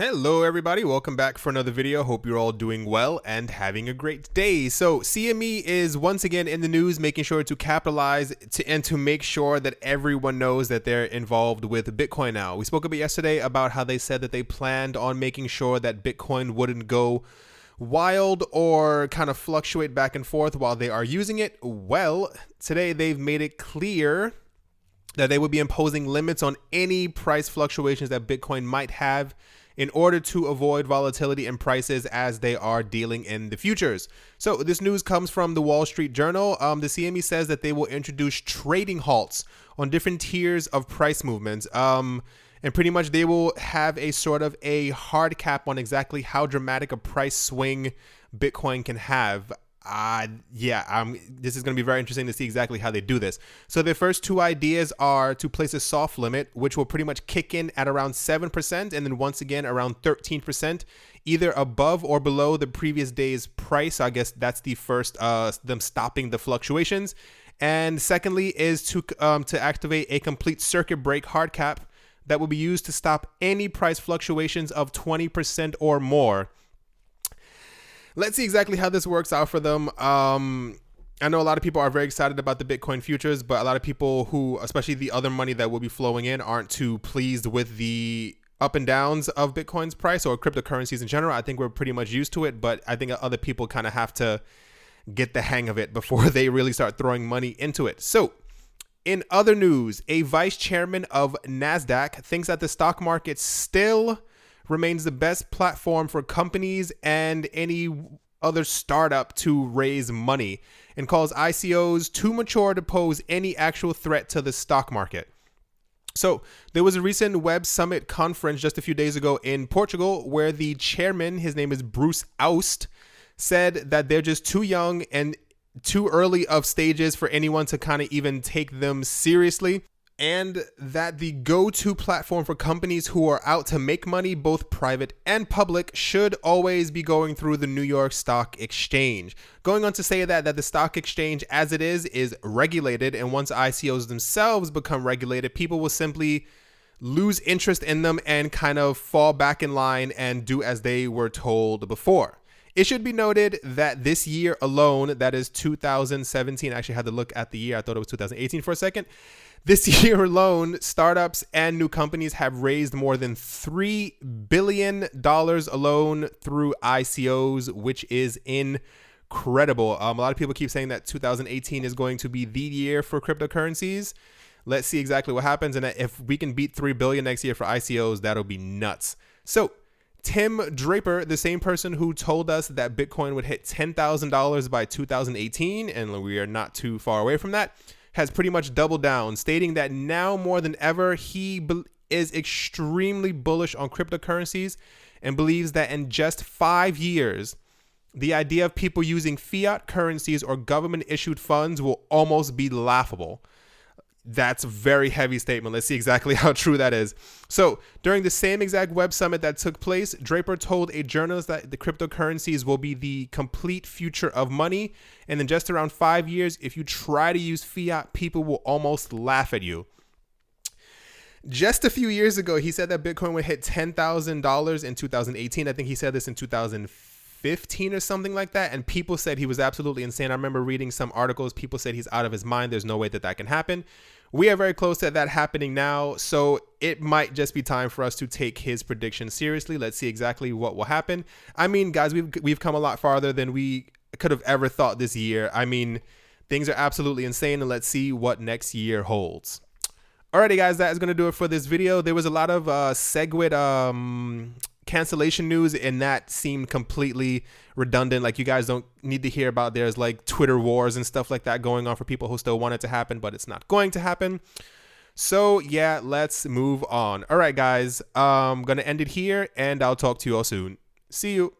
Hello everybody, welcome back for another video. Hope you're all doing well and having a great day. So CME is once again in the news, making sure to capitalize and to make sure that everyone knows that they're involved with Bitcoin now. We spoke a bit yesterday about how they said that they planned on making sure that Bitcoin wouldn't go wild or kind of fluctuate back and forth while they are using it. Well, today they've made it clear that they would be imposing limits on any price fluctuations that Bitcoin might have in order to avoid volatility in prices as they are dealing in the futures. So this news comes from the Wall Street Journal. The CME says that they will introduce trading halts on different tiers of price movements. And pretty much they will have a sort of a hard cap on exactly how dramatic a price swing Bitcoin can have. This is going to be very interesting to see exactly how they do this. So the first two ideas are to place a soft limit, which will pretty much kick in at around 7% and then once again around 13%, either above or below the previous day's price. I guess that's the first them stopping the fluctuations. And secondly is to activate a complete circuit break hard cap that will be used to stop any price fluctuations of 20% or more. Let's see exactly how this works out for them. I know a lot of people are very excited about the Bitcoin futures, but a lot of people who, especially the other money that will be flowing in, aren't too pleased with the up and downs of Bitcoin's price or cryptocurrencies in general. I think we're pretty much used to it, but I think other people kind of have to get the hang of it before they really start throwing money into it. So in other news, a vice chairman of NASDAQ thinks that the stock market still remains the best platform for companies and any other startup to raise money and calls ICOs too mature to pose any actual threat to the stock market. So there was a recent Web Summit conference just a few days ago in Portugal where the chairman, his name is Bruce Oust, said that they're just too young and too early of stages for anyone to kind of even take them seriously, and that the go-to platform for companies who are out to make money, both private and public, should always be going through the New York Stock Exchange. Going on to say that the stock exchange as it is regulated, and once ICOs themselves become regulated, people will simply lose interest in them and kind of fall back in line and do as they were told before. It should be noted that this year alone, that is 2017, I actually had to look at the year, I thought it was 2018 for a second. This year alone, startups and new companies have raised more than $3 billion alone through ICOs, which is incredible. A lot of people keep saying that 2018 is going to be the year for cryptocurrencies. Let's see exactly what happens. And if we can beat $3 billion next year for ICOs, that'll be nuts. So Tim Draper, the same person who told us that Bitcoin would hit $10,000 by 2018, and we are not too far away from that, has pretty much doubled down, stating that now more than ever, he is extremely bullish on cryptocurrencies and believes that in just 5 years, the idea of people using fiat currencies or government-issued funds will almost be laughable. That's a very heavy statement. Let's see exactly how true that is. So during the same exact Web Summit that took place, Draper told a journalist that the cryptocurrencies will be the complete future of money. And in just around 5 years, if you try to use fiat, people will almost laugh at you. Just a few years ago, he said that Bitcoin would hit $10,000 in 2018. I think he said this in 2015 or something like that. And people said he was absolutely insane. I remember reading some articles. People said he's out of his mind. There's no way that can happen. We are very close to that happening now. So it might just be time for us to take his prediction seriously. Let's see exactly what will happen. I mean, guys, we've come a lot farther than we could have ever thought this year. I mean, things are absolutely insane. And let's see what next year holds. Alrighty, guys, that is going to do it for this video. There was a lot of SegWit cancellation news, and that seemed completely redundant. Like, you guys don't need to hear about there's like Twitter wars and stuff like that going on for people who still want it to happen, but it's not going to happen. So yeah, let's move on. All right, guys, I'm gonna end it here, and I'll talk to you all soon. See you.